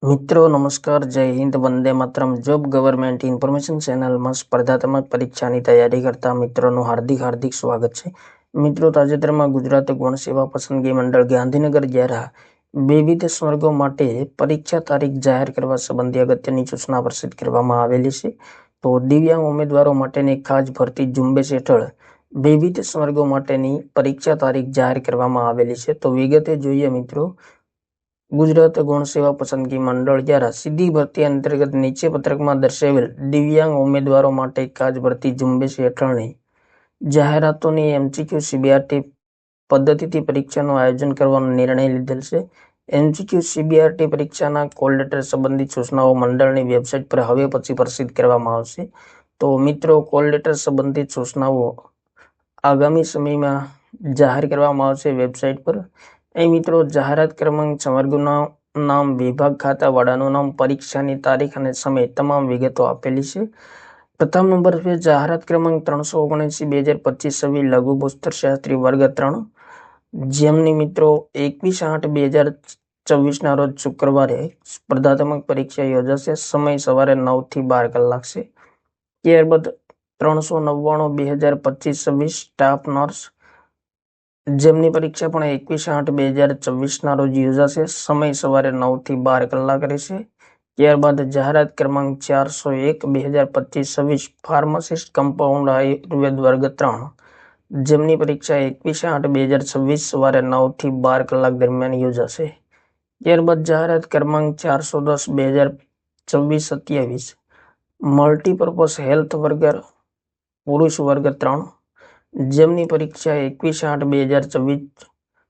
મિત્રો નમસ્કાર, જય Hind, Vande Mataram. Job government information ચેનલમાં સ્પર્ધાત્મક પરીક્ષાની તૈયારી કરતા મિત્રોનું હાર્દિક સ્વાગત છે. મિત્રો, તાજેતરમાં ગુજરાત ગૌણ સેવા પસંદગી મંડળ ગાંધીનગર દ્વારા વિવિધ વર્ગો માટે પરીક્ષા તારીખ જાહેર કરવા સંબંધી અગત્યની સૂચના પ્રસિદ્ધ કરવામાં આવેલી છે. તો દિવ્યાંગ ઉમેદવારો માટેની ખાસ ભરતી ઝુંબેશ હેઠળ વિવિધ વર્ગો માટેની પરીક્ષા તારીખ જાહેર કરવામાં આવેલી છે. તો વિગતે જોઈએ મિત્રો. ગુજરાત ગૌણ સેવા પસંદગી મંડળ દ્વારા સીધી ભરતી અંતર્ગત નીચે પત્રકમાં દર્શાવેલ દિવ્યાંગ ઉમેદવારો માટે ખાસ ભરતી ઝુંબેશ હેઠળની જાહેરાતોની MCQ CBRT પદ્ધતિથી પરીક્ષાનું આયોજન કરવાનો નિર્ણય લીધેલ છે. MCQ CBRT પરીક્ષાના કોલ લેટર સંબંધિત સૂચનાઓ મંડળની વેબસાઇટ પર હવે પછી પ્રસિદ્ધ કરવામાં આવશે. તો મિત્રો, કોલ લેટર સંબંધિત સૂચનાઓ આગામી સમયમાં જાહેર કરવામાં આવશે વેબસાઇટ પર. અહીં મિત્રો, જાહેરાત ક્રમાંક, સંવર્ગનું નામ, વિભાગ, ખાતાવાળાનું નામ, પરીક્ષાની તારીખ અને સમય તમામ વિગતો આપેલી છે. પ્રથમ નંબર પર જાહેરાત ક્રમાંક 379/2025 લઘુ ભૂસ્તરશાસ્ત્રી વર્ગ 3, જેમની મિત્રો 21/8/2024 રોજ શુક્રવારે સ્પર્ધાત્મક પરીક્ષા યોજાશે. સમય સવારે 9 થી 12 કલાક છે. ત્યારબાદ 399/2025 સ્ટાફ નર્સ, જેમની પરીક્ષા પણ 21/8/2024 રોજ યોજાશે. સમય સવારે 9 થી 12 કલાક રહેશે. ત્યારબાદ જાહેરાત ક્રમાંક 401/2025 ફાર્માસિસ્ટ કમ્પાઉન્ડ આયુર્વેદ વર્ગ 3, જેમની પરીક્ષા 21/8/2026 સવારે 9 થી 12 કલાક દરમિયાન યોજાશે. ત્યારબાદ જાહેરાત ક્રમાંક 410/2027 મલ્ટીપર્પઝ હેલ્થ વર્કર પુરુષ વર્ગ 3, જેમની પરીક્ષા 21/8/2024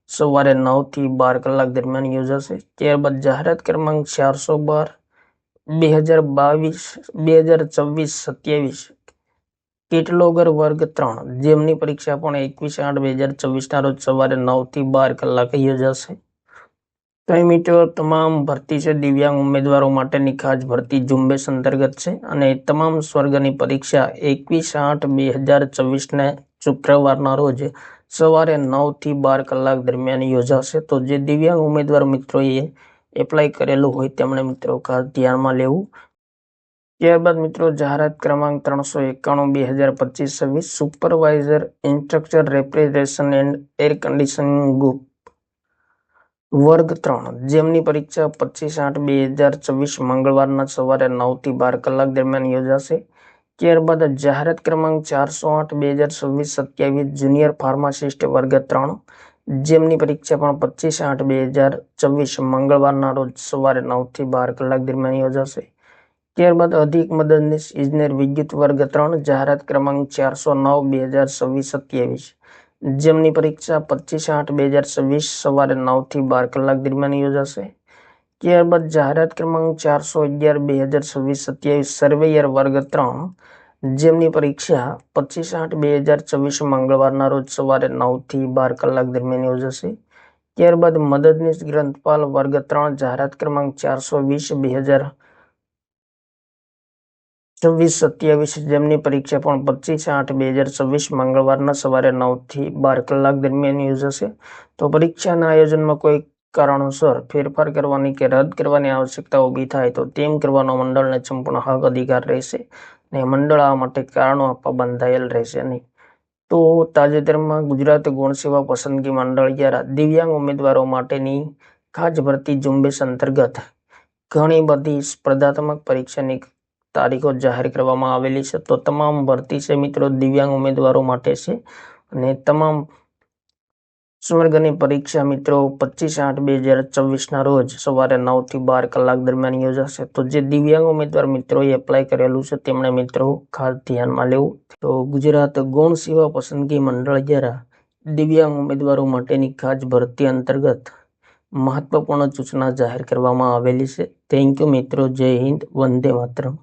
સવારે 9 થી 12 કલાક દરમિયાન યોજાશે. ત્યારબાદ જાહેરાત ક્રમાંક 412/2024-27 કેટલોગર વર્ગ 3, જેમની પરીક્ષા પણ 21/8/2024 રોજ સવારે 9 થી 12 કલાકે યોજાશે. તો એ મિત્રો, તમામ ભરતી છે દિવ્યાંગ ઉમેદવારો માટેની ખાસ ભરતી ઝુંબેશ અંતર્ગત છે અને તમામ વર્ગની પરીક્ષા 21/8/2024 શુક્રવારના રોજ સવારે 9 થી 12 કલાક દરમિયાન યોજાશે. તો જે દિવ્યાંગ ઉમેદવાર મિત્રોએ એપ્લાય કરેલું હોય તેમણે મિત્રો ખાસ ધ્યાનમાં લેવું. ત્યારબાદ મિત્રો, જાહેરાત ક્રમાંક 391/2025 supervisor instructor refrigeration and air conditioning group વર્ગ 3, જેમની પરીક્ષા 25/8/2024 મંગળવારના સવારે 9 થી 12 કલાક દરમિયાન યોજાશે. ત્યારબાદ જાહેરાત ક્રમાંક 408/2026 જુનિયર ફાર્માસિસ્ટ વર્ગ 3, જેમની પરીક્ષા પણ 25/8/2024 મંગળવારના રોજ સવારે 9 થી 12 કલાક દરમિયાન યોજાશે. ત્યારબાદ અધિક મદદનીશ ઇજનેર વિદ્યુત વર્ગ 3, જાહેરાત ક્રમાંક 409/2026 જેમની પરીક્ષા 25/8/2024 સવારે 9 થી 12 કલાક દરમિયાન યોજાશે. ત્યારબાદ જાહેરાત ક્રમાંક 411/2026 સર્વેયર વર્ગ 3, જેમની પરીક્ષા 25/8/2024 મંગળવારના રોજ સવારે 9 થી 12 કલાક દરમિયાન યોજાશે. ત્યારબાદ મદદનીશ ગ્રંથપાલ વર્ગ 3, જાહેરાત ક્રમાંક 420/2026 જેમની પરીક્ષા પણ 25/8/2024 મંગળવારના સવારે 9 થી 12 કલાક દરમિયાન યોજાશે. તો પરીક્ષાના આયોજનમાં કોઈ કારણોસર ફેરફાર કરવાની કે રદ કરવાની આવશ્યકતા ઊભી થાય તો તેમ કરવાનો મંડળને સંપૂર્ણ હક અધિકાર રહેશે અને મંડળ આ માટે કારણો આપવા બંધાયેલ રહેશે નહીં. તો તાજેતરમાં ગુજરાત ગૌણ સેવા પસંદગી મંડળ દ્વારા દિવ્યાંગ ઉમેદવારો માટેની ખાસ ભરતી ઝુંબેશ અંતર્ગત ઘણી બધી સ્પર્ધાત્મક પરીક્ષાની તારીખો જાહેર કરવામાં આવેલી છે. તો તમામ ભરતી છે મિત્રો દિવ્યાંગ ઉમેદવારો માટે છે અને તમામ વર્ગની પરીક્ષા મિત્રો 25/8/2024 રોજ સવારે 9 થી 12 કલાક દરમિયાન યોજાશે. તો જે દિવ્યાંગ ઉમેદવાર મિત્રોએ એપ્લાય કરેલું છે તેમણે મિત્રો ખાસ ધ્યાનમાં લેવું. તો ગુજરાત ગૌણ સેવા પસંદગી મંડળ દ્વારા દિવ્યાંગ ઉમેદવારો માટેની ખાસ ભરતી અંતર્ગત મહત્વપૂર્ણ સૂચના જાહેર કરવામાં આવેલી છે. થેન્ક યુ મિત્રો. જય હિન્દ, વંદે માતરમ.